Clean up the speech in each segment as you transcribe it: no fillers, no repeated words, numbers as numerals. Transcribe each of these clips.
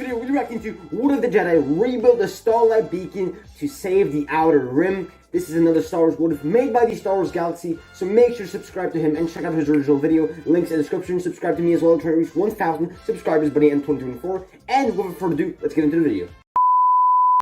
video, we'll be reacting to what if the Jedi rebuilt the Starlight beacon to save the Outer Rim. This is another Star Wars what if made by the Star Wars Galaxy, so make sure to subscribe to him and check out his original video. Links in the description. Subscribe to me as well, trying to reach 1,000 subscribers by the end of 2024. And without further ado, let's get into the video.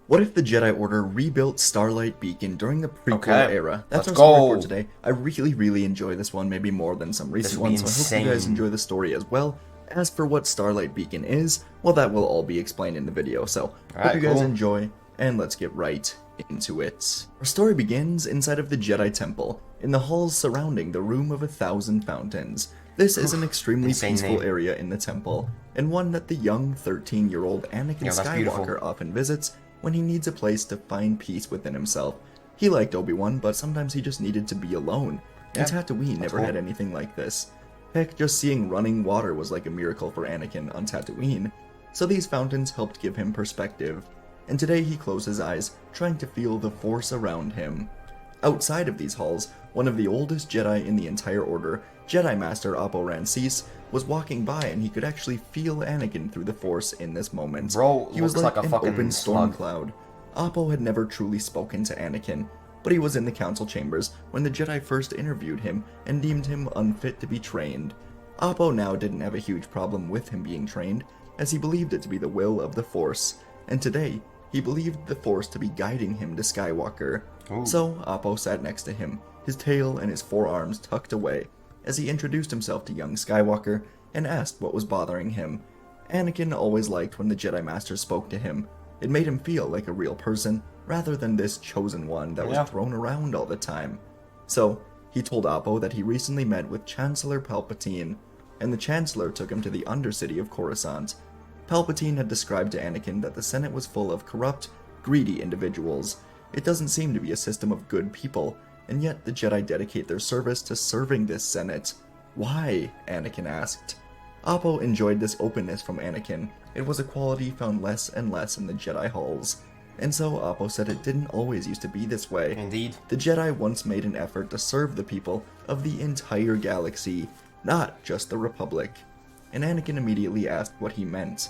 What if the Jedi Order rebuilt Starlight Beacon during the prequel era? That's our let's story go. for today. I really enjoy this one, maybe more than some recent ones, so I hope you guys enjoy the story as well. As for what Starlight Beacon is, well, that will all be explained in the video, so hope you guys enjoy, and let's get right into it. Our story begins inside of the Jedi Temple, in the halls surrounding the Room of 1,000 Fountains. This is an extremely peaceful area in the temple, and one that the young 13-year-old Anakin Skywalker often visits when he needs a place to find peace within himself. He liked Obi-Wan, but sometimes he just needed to be alone, and Tatooine never had anything like this. Heck, just seeing running water was like a miracle for Anakin on Tatooine, so these fountains helped give him perspective, and today he closed his eyes, trying to feel the Force around him. Outside of these halls, one of the oldest Jedi in the entire Order, Jedi Master Oppo Rancis, was walking by and he could actually feel Anakin through the Force in this moment. Bro, he was like a an fucking open storm slug. cloud. Oppo had never truly spoken to Anakin, but he was in the council chambers when the Jedi first interviewed him and deemed him unfit to be trained. Oppo now didn't have a huge problem with him being trained, as he believed it to be the will of the Force, and today, he believed the Force to be guiding him to Skywalker. So, Oppo sat next to him, his tail and his forearms tucked away, as he introduced himself to young Skywalker and asked what was bothering him. Anakin always liked when the Jedi Master spoke to him. It made him feel like a real person, rather than this chosen one that was thrown around all the time. So, he told Oppo that he recently met with Chancellor Palpatine, and the Chancellor took him to the Undercity of Coruscant. Palpatine had described to Anakin that the Senate was full of corrupt, greedy individuals. It doesn't seem to be a system of good people, and yet the Jedi dedicate their service to serving this Senate. Why? Anakin asked. Oppo enjoyed this openness from Anakin. It was a quality found less and less in the Jedi halls. And so Oppo said it didn't always used to be this way. Indeed. The Jedi once made an effort to serve the people of the entire galaxy, not just the Republic. And Anakin immediately asked what he meant.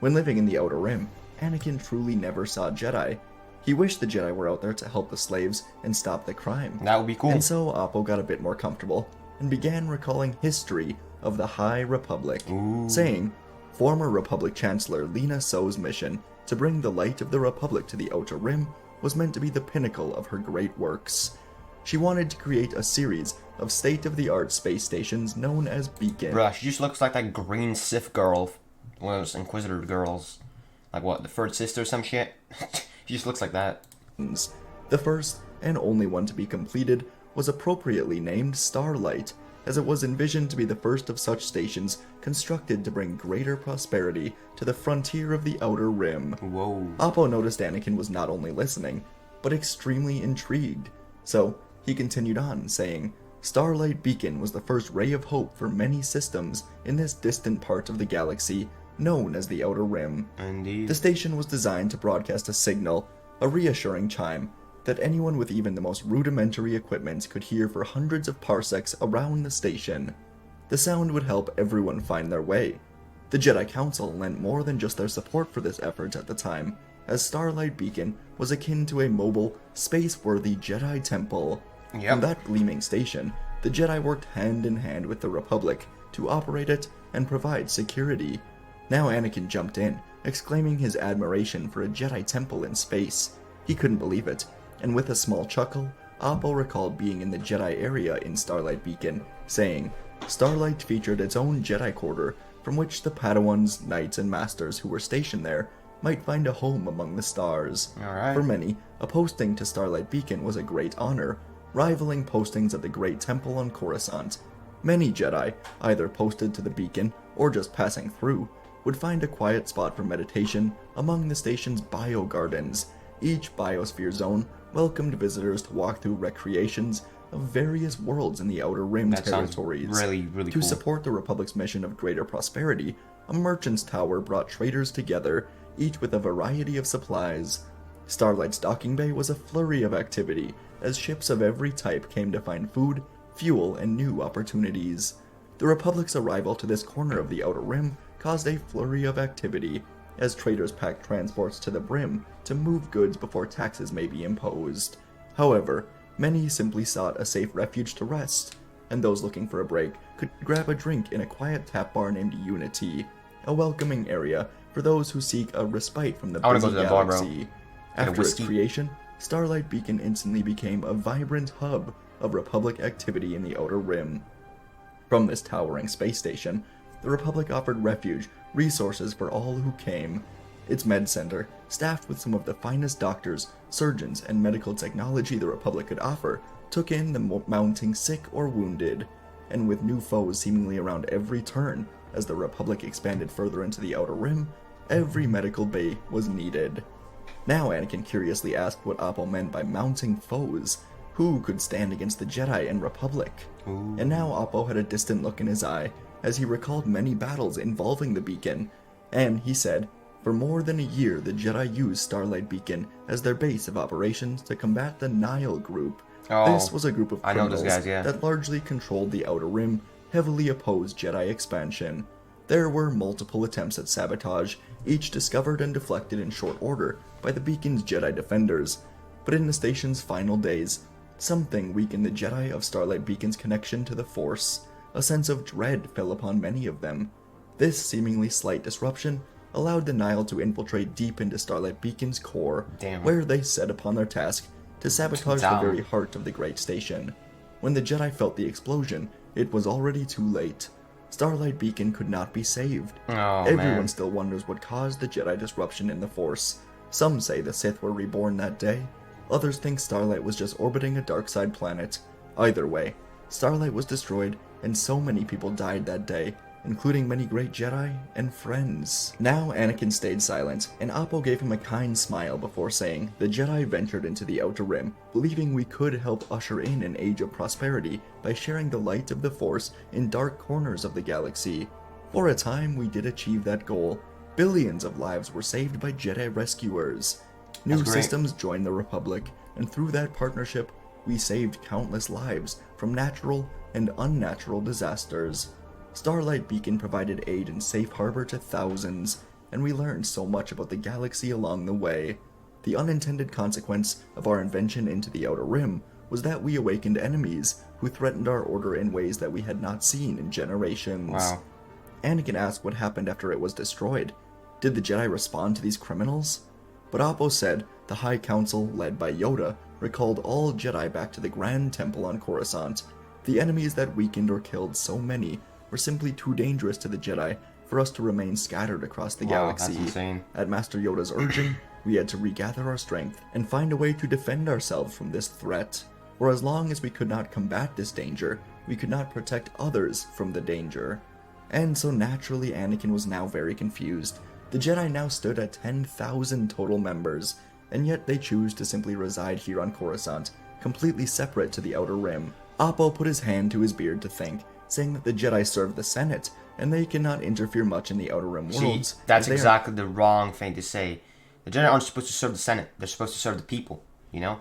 When living in the Outer Rim, Anakin truly never saw Jedi. He wished the Jedi were out there to help the slaves and stop the crime. That would be cool. And so Oppo got a bit more comfortable and began recalling history of the High Republic, saying, former Republic Chancellor Lina So's mission to bring the light of the Republic to the Outer Rim was meant to be the pinnacle of her great works. She wanted to create a series of state-of-the-art space stations known as Beacon. Bruh, she just looks like that green Sith girl, one of those Inquisitor girls. Like what, the third sister or some shit? She just looks like that. The first and only one to be completed was appropriately named Starlight, as it was envisioned to be the first of such stations constructed to bring greater prosperity to the frontier of the Outer Rim. Whoa. Oppo noticed Anakin was not only listening, but extremely intrigued. So, he continued on, saying, Starlight Beacon was the first ray of hope for many systems in this distant part of the galaxy, known as the Outer Rim. Indeed. The station was designed to broadcast a signal, a reassuring chime, that anyone with even the most rudimentary equipment could hear for hundreds of parsecs around the station. The sound would help everyone find their way. The Jedi Council lent more than just their support for this effort at the time, as Starlight Beacon was akin to a mobile, space-worthy Jedi temple. From that gleaming station, the Jedi worked hand in hand with the Republic to operate it and provide security. Now Anakin jumped in, exclaiming his admiration for a Jedi temple in space. He couldn't believe it, and with a small chuckle, Oppo recalled being in the Jedi area in Starlight Beacon, saying, Starlight featured its own Jedi quarter, from which the Padawans, Knights, and Masters who were stationed there might find a home among the stars. For many, a posting to Starlight Beacon was a great honor, rivaling postings at the Great Temple on Coruscant. Many Jedi, either posted to the beacon or just passing through, would find a quiet spot for meditation among the station's biogardens. Each biosphere zone welcomed visitors to walk through recreations of various worlds in the Outer Rim territories. Really To cool. support the Republic's mission of greater prosperity, a merchant's tower brought traders together, each with a variety of supplies. Starlight's docking bay was a flurry of activity, as ships of every type came to find food, fuel, and new opportunities. The Republic's arrival to this corner of the Outer Rim caused a flurry of activity. as traders packed transports to the brim to move goods before taxes may be imposed. However, many simply sought a safe refuge to rest, and those looking for a break could grab a drink in a quiet tap bar named Unity, a welcoming area for those who seek a respite from the I wanna busy go to that bar, bro. galaxy. Get a After its whiskey. creation, Starlight Beacon instantly became a vibrant hub of Republic activity in the Outer Rim. From this towering space station, the Republic offered refuge, resources for all who came. Its med center, staffed with some of the finest doctors, surgeons, and medical technology the Republic could offer, took in the mounting sick or wounded, and with new foes seemingly around every turn, as the Republic expanded further into the Outer Rim, every medical bay was needed. Now Anakin curiously asked what Oppo meant by mounting foes. Who could stand against the Jedi and Republic? Ooh. And now Oppo had a distant look in his eye, as he recalled many battles involving the beacon, and he said, for more than a year the Jedi used Starlight Beacon as their base of operations to combat the Nile group. Oh, This was a group of I know criminals those guys, yeah. that largely controlled the Outer Rim, heavily opposed Jedi expansion. There were multiple attempts at sabotage, each discovered and deflected in short order by the beacon's Jedi defenders, but in the station's final days, something weakened the Jedi of Starlight Beacon's connection to the Force. A sense of dread fell upon many of them. This seemingly slight disruption allowed the Nile to infiltrate deep into Starlight Beacon's core, Damn. where they set upon their task to sabotage the Damn. very heart of the great station. When the Jedi felt the explosion, it was already too late. Starlight Beacon could not be saved. Oh, Everyone man. still wonders what caused the Jedi disruption in the Force. Some say the Sith were reborn that day. Others think Starlight was just orbiting a dark side planet. Either way, Starlight was destroyed, and so many people died that day, including many great Jedi and friends. Now Anakin stayed silent, and Oppo gave him a kind smile before saying, the Jedi ventured into the Outer Rim, believing we could help usher in an age of prosperity by sharing the light of the Force in dark corners of the galaxy. For a time, we did achieve that goal. Billions of lives were saved by Jedi rescuers. New That's great. systems joined the Republic, and through that partnership, we saved countless lives from natural and unnatural disasters. Starlight Beacon provided aid and safe harbor to thousands, and we learned so much about the galaxy along the way. The unintended consequence of our invention into the Outer Rim was that we awakened enemies who threatened our order in ways that we had not seen in generations. Wow. Anakin asked what happened after it was destroyed. Did the Jedi respond to these criminals? But Oppo said the High Council, led by Yoda, recalled all Jedi back to the Grand Temple on Coruscant. The enemies that weakened or killed so many were simply too dangerous to the Jedi for us to remain scattered across the Wow, galaxy. that's insane. At Master Yoda's urging, we had to regather our strength and find a way to defend ourselves from this threat. For as long as we could not combat this danger, we could not protect others from the danger. And so naturally Anakin was now very confused. The Jedi now stood at 10,000 total members, and yet they choose to simply reside here on Coruscant, completely separate to the Outer Rim. Oppo put his hand to his beard to think, saying that the Jedi serve the Senate, and they cannot interfere much in the Outer Rim See, worlds. that's as they are exactly the wrong thing to say. The Jedi aren't supposed to serve the Senate. They're supposed to serve the people, you know?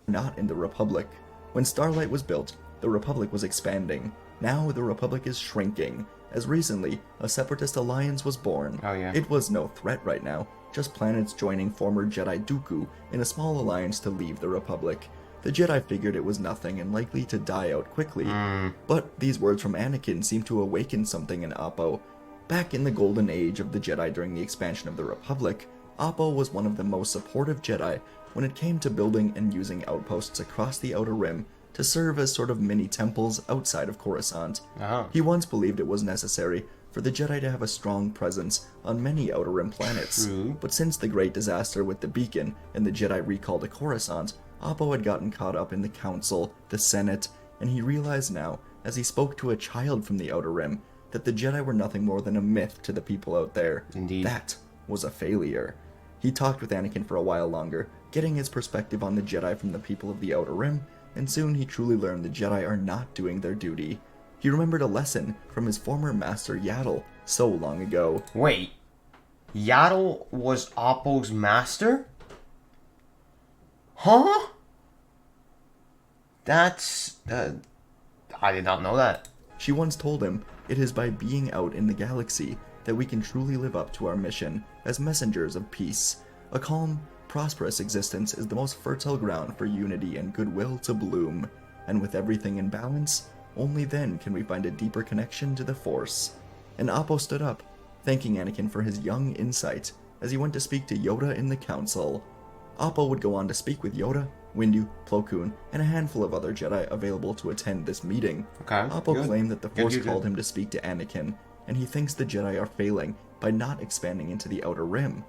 not in the Republic. When Starlight was built, the Republic was expanding. Now the Republic is shrinking, as recently a separatist alliance was born. Oh, yeah. It was no threat right now, just planets joining former Jedi Dooku in a small alliance to leave the Republic. The Jedi figured it was nothing and likely to die out quickly. But these words from Anakin seemed to awaken something in Oppo. Back in the golden age of the Jedi during the expansion of the Republic, Oppo was one of the most supportive Jedi when it came to building and using outposts across the Outer Rim to serve as sort of mini temples outside of Coruscant. Oh. He once believed it was necessary for the Jedi to have a strong presence on many Outer Rim planets. True. But since the great disaster with the beacon and the Jedi recall to Coruscant, Oppo had gotten caught up in the Council, the Senate, and he realized now, as he spoke to a child from the Outer Rim, that the Jedi were nothing more than a myth to the people out there. Indeed. That was a failure. He talked with Anakin for a while longer, getting his perspective on the Jedi from the people of the Outer Rim, and soon he truly learned the Jedi are not doing their duty. He remembered a lesson from his former master Yaddle so long ago. Wait. Yaddle was Oppo's master? Huh? That's... I did not know that. She once told him, it is by being out in the galaxy that we can truly live up to our mission as messengers of peace. A calm, prosperous existence is the most fertile ground for unity and goodwill to bloom, and with everything in balance, only then can we find a deeper connection to the Force. And Appo stood up, thanking Anakin for his young insight as he went to speak to Yoda in the Council. Appo would go on to speak with Yoda, Windu, Plo Koon, and a handful of other Jedi available to attend this meeting. Appo claimed that the Force called him to speak to Anakin, and he thinks the Jedi are failing by not expanding into the Outer Rim.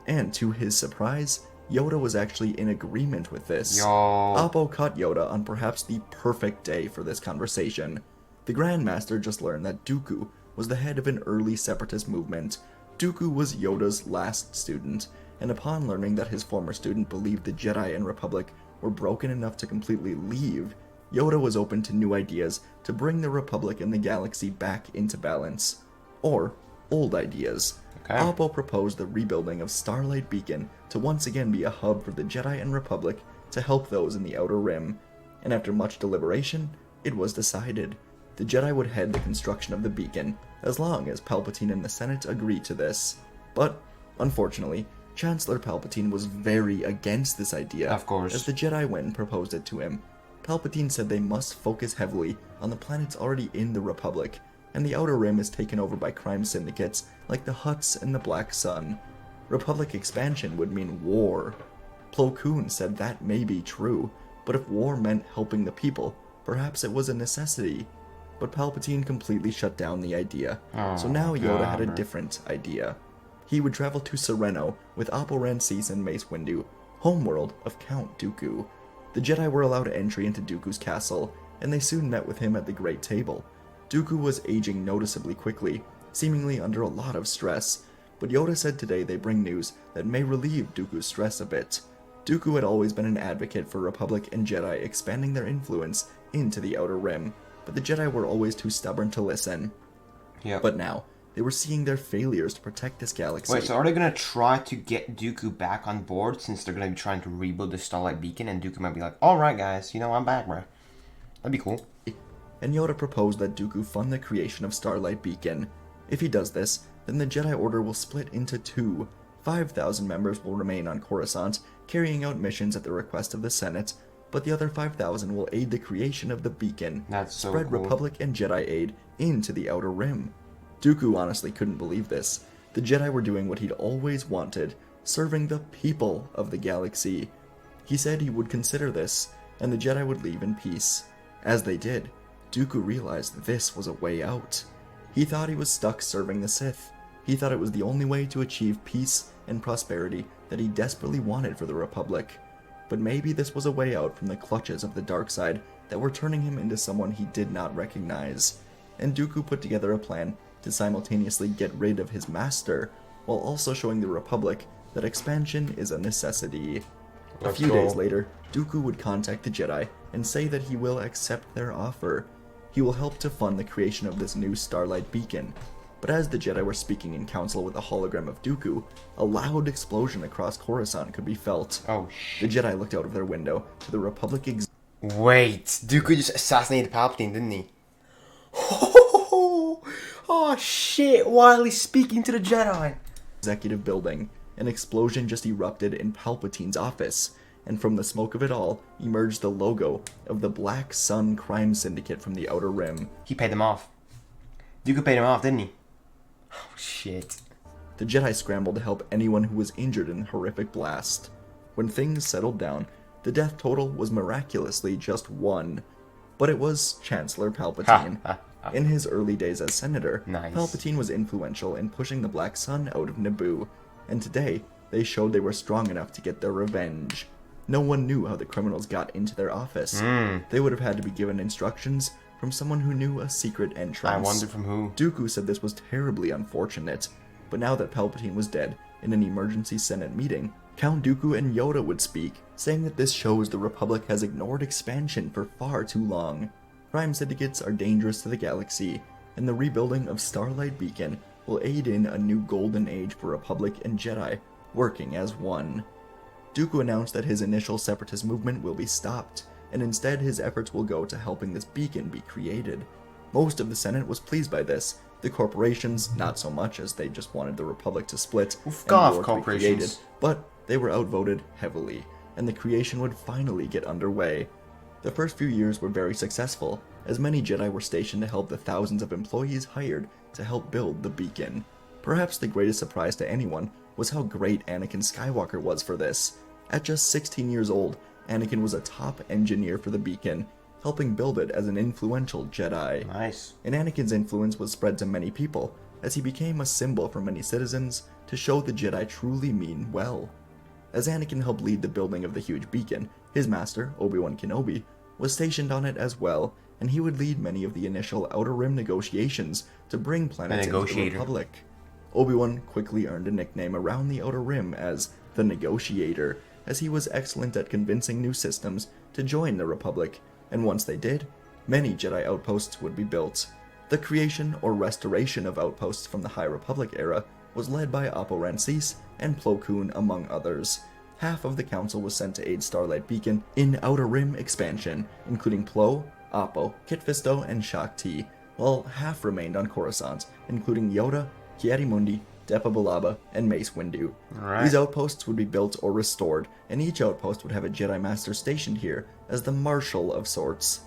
And to his surprise, Yoda was actually in agreement with this. Appo caught Yoda on perhaps the perfect day for this conversation. The Grand Master just learned that Dooku was the head of an early separatist movement. Dooku was Yoda's last student, and upon learning that his former student believed the Jedi and Republic were broken enough to completely leave, Yoda was open to new ideas to bring the Republic and the galaxy back into balance. Or, old ideas. Appo proposed the rebuilding of Starlight Beacon to once again be a hub for the Jedi and Republic to help those in the Outer Rim. And after much deliberation, it was decided. The Jedi would head the construction of the beacon, as long as Palpatine and the Senate agreed to this. But, unfortunately, Chancellor Palpatine was very against this idea, of course, as the Jedi went and proposed it to him. Palpatine said they must focus heavily on the planets already in the Republic, and the Outer Rim is taken over by crime syndicates like the Hutts and the Black Sun. Republic expansion would mean war. Plo Koon said that may be true, but if war meant helping the people, perhaps it was a necessity. But Palpatine completely shut down the idea, so now Yoda had a different idea. He would travel to Sereno with Appo Rancis and Mace Windu, homeworld of Count Dooku. The Jedi were allowed entry into Dooku's castle, and they soon met with him at the Great Table. Dooku was aging noticeably quickly, seemingly under a lot of stress, but Yoda said today they bring news that may relieve Dooku's stress a bit. Dooku had always been an advocate for Republic and Jedi expanding their influence into the Outer Rim, but the Jedi were always too stubborn to listen. But now, they were seeing their failures to protect this galaxy. Wait, so are they gonna try to get Dooku back on board since they're gonna be trying to rebuild the Starlight Beacon, and Dooku might be like, alright guys, I'm back, bro. That'd be cool. And Yoda proposed that Dooku fund the creation of Starlight Beacon. If he does this, then the Jedi Order will split into two. 5,000 members will remain on Coruscant, carrying out missions at the request of the Senate, but the other 5,000 will aid the creation of the beacon, spread cool. Republic and Jedi aid into the Outer Rim. Dooku honestly couldn't believe this. The Jedi were doing what he'd always wanted, serving the people of the galaxy. He said he would consider this, and the Jedi would leave in peace. As they did, Dooku realized this was a way out. He thought he was stuck serving the Sith. He thought it was the only way to achieve peace and prosperity that he desperately wanted for the Republic. But maybe this was a way out from the clutches of the dark side that were turning him into someone he did not recognize. And Dooku put together a plan to simultaneously get rid of his master, while also showing the Republic that expansion is a necessity. A few days later, Dooku would contact the Jedi and say that he will accept their offer. He will help to fund the creation of this new Starlight Beacon. But as the Jedi were speaking in council with a hologram of Dooku, a loud explosion across Coruscant could be felt. Oh shit. The Jedi looked out of their window to the Republic Wait, Dooku just assassinated Palpatine, didn't he? Oh shit, while he's speaking to the Jedi. executive building. An explosion just erupted in Palpatine's office, and from the smoke of it all emerged the logo of the Black Sun crime syndicate from the Outer Rim. He paid them off. Dooku paid him off, didn't he? Oh shit. The Jedi scrambled to help anyone who was injured in the horrific blast. When things settled down, the death total was miraculously just 1. But it was Chancellor Palpatine. In his early days as senator, Palpatine was influential in pushing the Black Sun out of Naboo, and today they showed they were strong enough to get their revenge. No one knew how the criminals got into their office. They would have had to be given instructions from someone who knew a secret entrance. I wonder from who. Dooku said this was terribly unfortunate, but now that Palpatine was dead, in an emergency Senate meeting, Count Dooku and Yoda would speak, saying that this shows the Republic has ignored expansion for far too long. Crime syndicates are dangerous to the galaxy, and the rebuilding of Starlight Beacon will aid in a new golden age for Republic and Jedi, working as one. Dooku announced that his initial separatist movement will be stopped, and instead his efforts will go to helping this beacon be created. Most of the Senate was pleased by this, The corporations, not so much, as they just wanted the Republic to split Oof, and off, war to be corporations. created, but they were outvoted heavily, and the creation would finally get underway. The first few years were very successful, as many Jedi were stationed to help the thousands of employees hired to help build the beacon. Perhaps the greatest surprise to anyone was how great Anakin Skywalker was for this. At just 16 years old, Anakin was a top engineer for the beacon, helping build it as an influential Jedi. Nice. And Anakin's influence was spread to many people, as he became a symbol for many citizens to show the Jedi truly mean well. As Anakin helped lead the building of the huge beacon, his master, Obi-Wan Kenobi, was stationed on it as well, and he would lead many of the initial Outer Rim negotiations to bring planets into the Republic. Obi-Wan quickly earned a nickname around the Outer Rim as the Negotiator, as he was excellent at convincing new systems to join the Republic, and once they did, many Jedi outposts would be built. The creation or restoration of outposts from the High Republic era was led by Oppo Rancice and Plo Koon, among others. Half of the council was sent to aid Starlight Beacon in Outer Rim expansion, including Plo, Oppo, Kit Fisto, and Shaak Ti, while half remained on Coruscant, including Yoda, Ki-Adi-Mundi, Depa Billaba, and Mace Windu. Alright. These outposts would be built or restored, and each outpost would have a Jedi Master stationed here as the Marshal of sorts.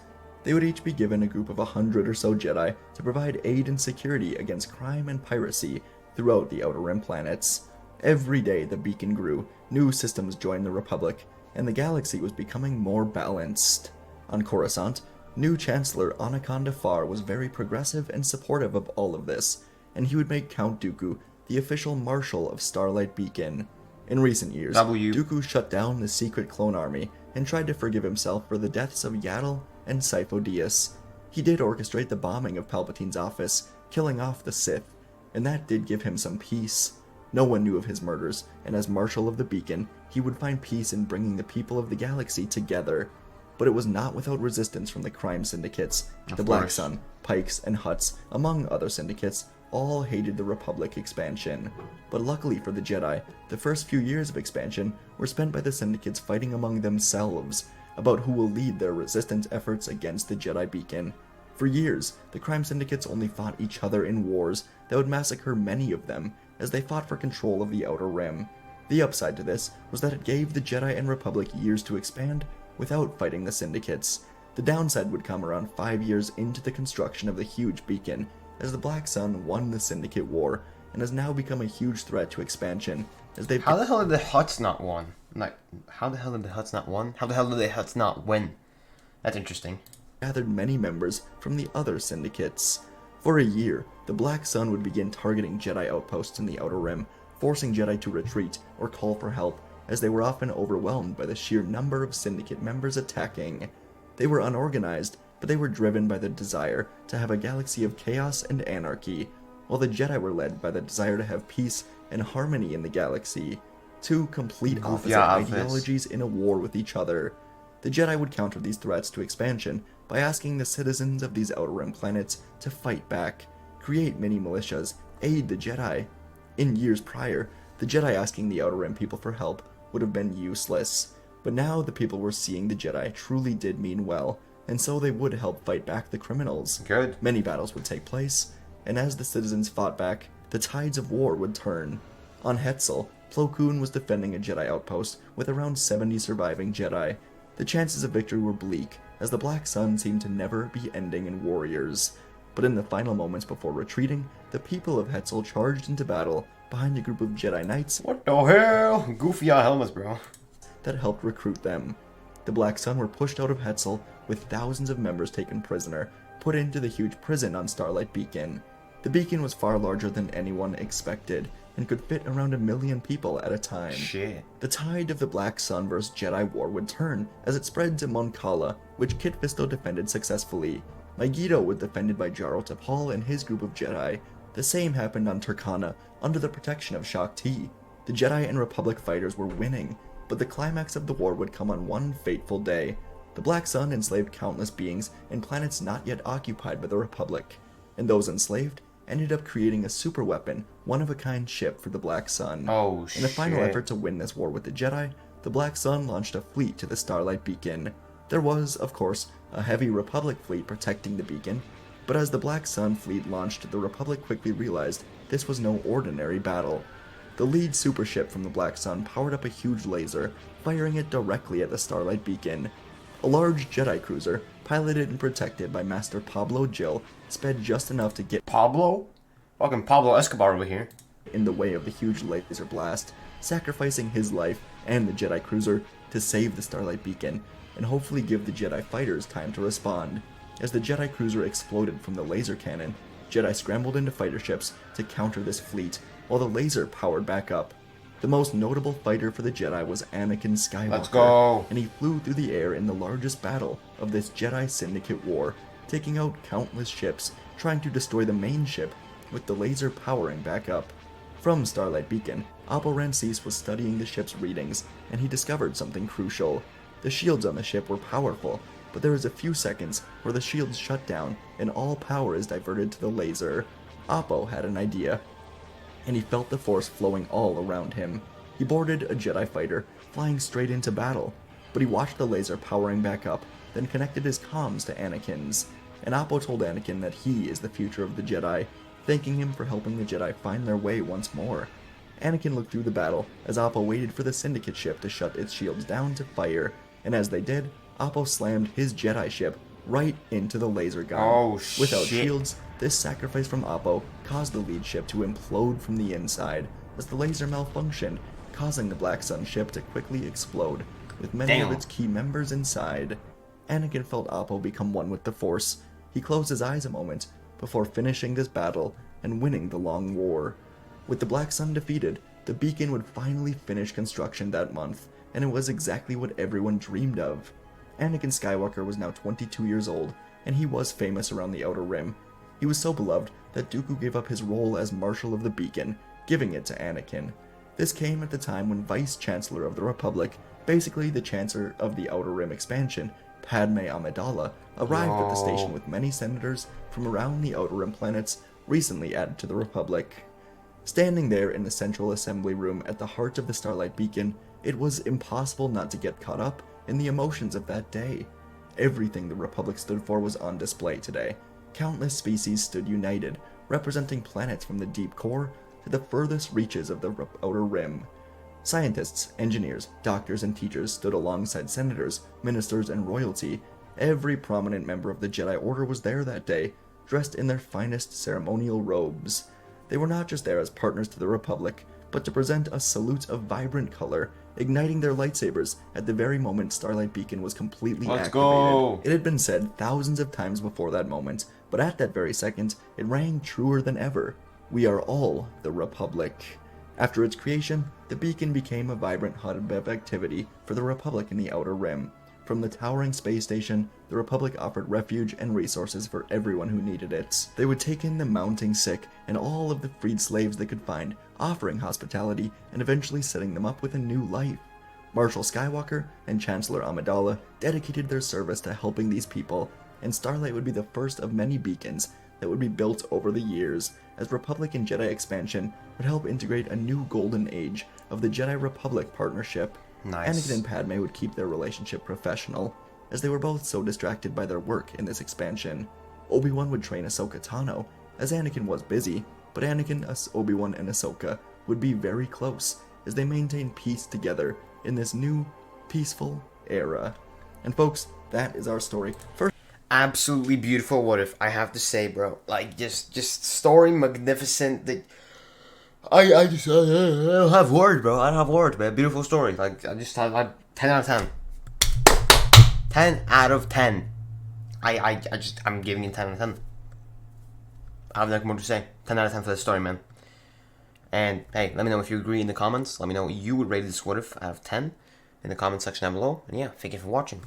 They would each be given a group of 100 or so Jedi to provide aid and security against crime and piracy throughout the Outer Rim planets. Every day the beacon grew, new systems joined the Republic, and the galaxy was becoming more balanced. On Coruscant, new Chancellor Anaconda Farr was very progressive and supportive of all of this, and he would make Count Dooku the official Marshal of Starlight Beacon. In recent years, Dooku shut down the secret clone army and tried to forgive himself for the deaths of Yaddle and Sifo Dyas. He did orchestrate the bombing of Palpatine's office, killing off the Sith, and that did give him some peace. No one knew of his murders, and as Marshal of the Beacon, he would find peace in bringing the people of the galaxy together. But it was not without resistance from the crime syndicates. The Black Sun, Pikes, and Hutts, among other syndicates, all hated the Republic expansion. But luckily for the Jedi, the first few years of expansion were spent by the syndicates fighting among themselves about who will lead their resistance efforts against the Jedi Beacon. For years, the crime syndicates only fought each other in wars that would massacre many of them as they fought for control of the Outer Rim. The upside to this was that it gave the Jedi and Republic years to expand without fighting the syndicates. The downside would come around 5 years into the construction of the huge beacon, as the Black Sun won the Syndicate War and has now become a huge threat to expansion. As they've How the hell did the Hutts not won? Like, how the hell did the Hutts not won? How the hell did the Hutts not win? That's interesting. Gathered many members from the other syndicates. For a year, the Black Sun would begin targeting Jedi outposts in the Outer Rim, forcing Jedi to retreat or call for help, as they were often overwhelmed by the sheer number of syndicate members attacking. They were unorganized, but they were driven by the desire to have a galaxy of chaos and anarchy, while the Jedi were led by the desire to have peace and harmony in the galaxy. Two complete opposite ideologies in a war with each other. The Jedi would counter these threats to expansion by asking the citizens of these Outer Rim planets to fight back, create mini-militias, aid the Jedi. In years prior, the Jedi asking the Outer Rim people for help would have been useless, but now the people were seeing the Jedi truly did mean well, and so they would help fight back the criminals. Good. Many battles would take place, and as the citizens fought back, the tides of war would turn. On Hetzel, Plo Koon was defending a Jedi outpost with around 70 surviving Jedi. The chances of victory were bleak, as the Black Sun seemed to never be ending in warriors. But in the final moments before retreating, the people of Hetzel charged into battle behind a group of Jedi Knights. What the hell? Goofy helmets, bro. That helped recruit them. The Black Sun were pushed out of Hetzel, with thousands of members taken prisoner, put into the huge prison on Starlight Beacon. The beacon was far larger than anyone expected, and could fit around 1 million people at a time. Shit. The tide of the Black Sun vs. Jedi war would turn as it spread to Mon Cala, which Kit Fisto defended successfully. Megiddo was defended by Jaro Tapal and his group of Jedi. The same happened on Turkana, under the protection of Shaak Ti. The Jedi and Republic fighters were winning, but the climax of the war would come on one fateful day. The Black Sun enslaved countless beings in planets not yet occupied by the Republic, and those enslaved ended up creating a superweapon, one-of-a-kind ship for the Black Sun. Oh, shit. In a final effort to win this war with the Jedi, the Black Sun launched a fleet to the Starlight Beacon. There was, of course, a heavy Republic fleet protecting the beacon, But as the Black Sun fleet launched, the Republic quickly realized this was no ordinary battle. The lead supership from the Black Sun powered up a huge laser, firing it directly at the Starlight beacon. A large Jedi cruiser, piloted and protected by Master Pablo Jill, sped just enough to get Pablo? Fucking Pablo Escobar over here. in the way of the huge laser blast, sacrificing his life and the Jedi cruiser to save the Starlight beacon, and hopefully give the Jedi fighters time to respond. As the Jedi cruiser exploded from the laser cannon, Jedi scrambled into fighter ships to counter this fleet, while the laser powered back up. The most notable fighter for the Jedi was Anakin Skywalker, Let's go. and he flew through the air in the largest battle of this Jedi Syndicate war, taking out countless ships, trying to destroy the main ship, with the laser powering back up. From Starlight Beacon, Oppo Rancis was studying the ship's readings, and he discovered something crucial. The shields on the ship were powerful, but there was a few seconds where the shields shut down and all power is diverted to the laser. Oppo had an idea, and he felt the force flowing all around him. He boarded a Jedi fighter, flying straight into battle, but he watched the laser powering back up, then connected his comms to Anakin's, and Oppo told Anakin that he is the future of the Jedi, thanking him for helping the Jedi find their way once more. Anakin looked through the battle as Oppo waited for the Syndicate ship to shut its shields down to fire, and as they did, Oppo slammed his Jedi ship right into the laser gun. Oh, Without shit. shields, this sacrifice from Oppo caused the lead ship to implode from the inside, as the laser malfunctioned, causing the Black Sun ship to quickly explode, with many of Damn. its key members inside. Anakin felt Oppo become one with the Force. He closed his eyes a moment before finishing this battle and winning the long war. With the Black Sun defeated, the beacon would finally finish construction that month, and it was exactly what everyone dreamed of. Anakin Skywalker was now 22 years old, and he was famous around the Outer Rim. He was so beloved that Dooku gave up his role as Marshal of the Beacon, giving it to Anakin. This came at the time when Vice Chancellor of the Republic, basically the Chancellor of the Outer Rim expansion, Padme Amidala, arrived at the station with many senators from around the Outer Rim planets recently added to the Republic. Standing there in the Central Assembly Room at the heart of the Starlight Beacon, it was impossible not to get caught up in the emotions of that day. Everything the Republic stood for was on display today. Countless species stood united, representing planets from the deep core to the furthest reaches of the Outer Rim. Scientists, engineers, doctors, and teachers stood alongside senators, ministers, and royalty. Every prominent member of the Jedi Order was there that day, dressed in their finest ceremonial robes. They were not just there as partners to the Republic, but to present a salute of vibrant color, igniting their lightsabers at the very moment Starlight Beacon was completely Let's activated. go. It had been said thousands of times before that moment, but at that very second, it rang truer than ever. We are all the Republic. After its creation, the beacon became a vibrant hub of activity for the Republic in the Outer Rim. From the towering space station, the Republic offered refuge and resources for everyone who needed it. They would take in the mounting sick and all of the freed slaves they could find, offering hospitality and eventually setting them up with a new life. Marshal Skywalker and Chancellor Amidala dedicated their service to helping these people, and Starlight would be the first of many beacons that would be built over the years, as Republic and Jedi expansion would help integrate a new golden age of the Jedi-Republic partnership. Nice. Anakin and Padme would keep their relationship professional, as they were both so distracted by their work in this expansion. Obi-Wan would train Ahsoka Tano, as Anakin was busy, but Anakin, Obi-Wan, and Ahsoka would be very close, as they maintained peace together in this new, peaceful era. And folks, that is our story. First, Absolutely beautiful. What if I have to say, bro? Like just story magnificent. That I don't have words, bro. I don't have words, man. Beautiful story. Like I 10 out of 10. 10 out of 10. I'm giving it 10 out of 10. I have nothing more to say. 10 out of 10 for the story, man. And hey, let me know if you agree in the comments. Let me know what you would rate this what if out of 10 in the comment section down below. And yeah, thank you for watching.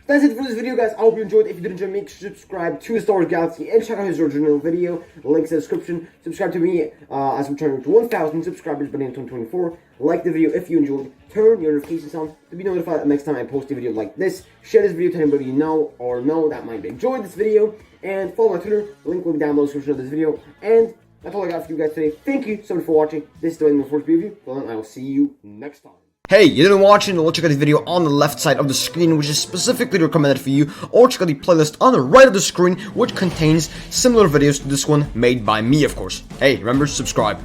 That's it for this video, guys. I hope you enjoyed. If you did enjoy, make sure to subscribe to the Star Wars Galaxy and check out his original video. Links in the description. Subscribe to me as I'm turning to 1,000 subscribers by the end of 2024. Like the video if you enjoyed. Turn your notifications on to be notified the next time I post a video like this. Share this video to anybody you know or know that might enjoy this video. And follow my Twitter. Link will be down below in the description of this video. And that's all I got for you guys today. Thank you so much for watching. This is the Force Preview. Well, I will see you next time. Hey, you didn't watch it? Well, check out the video on the left side of the screen, which is specifically recommended for you, or check out the playlist on the right of the screen, which contains similar videos to this one, made by me, of course. Hey, remember, subscribe.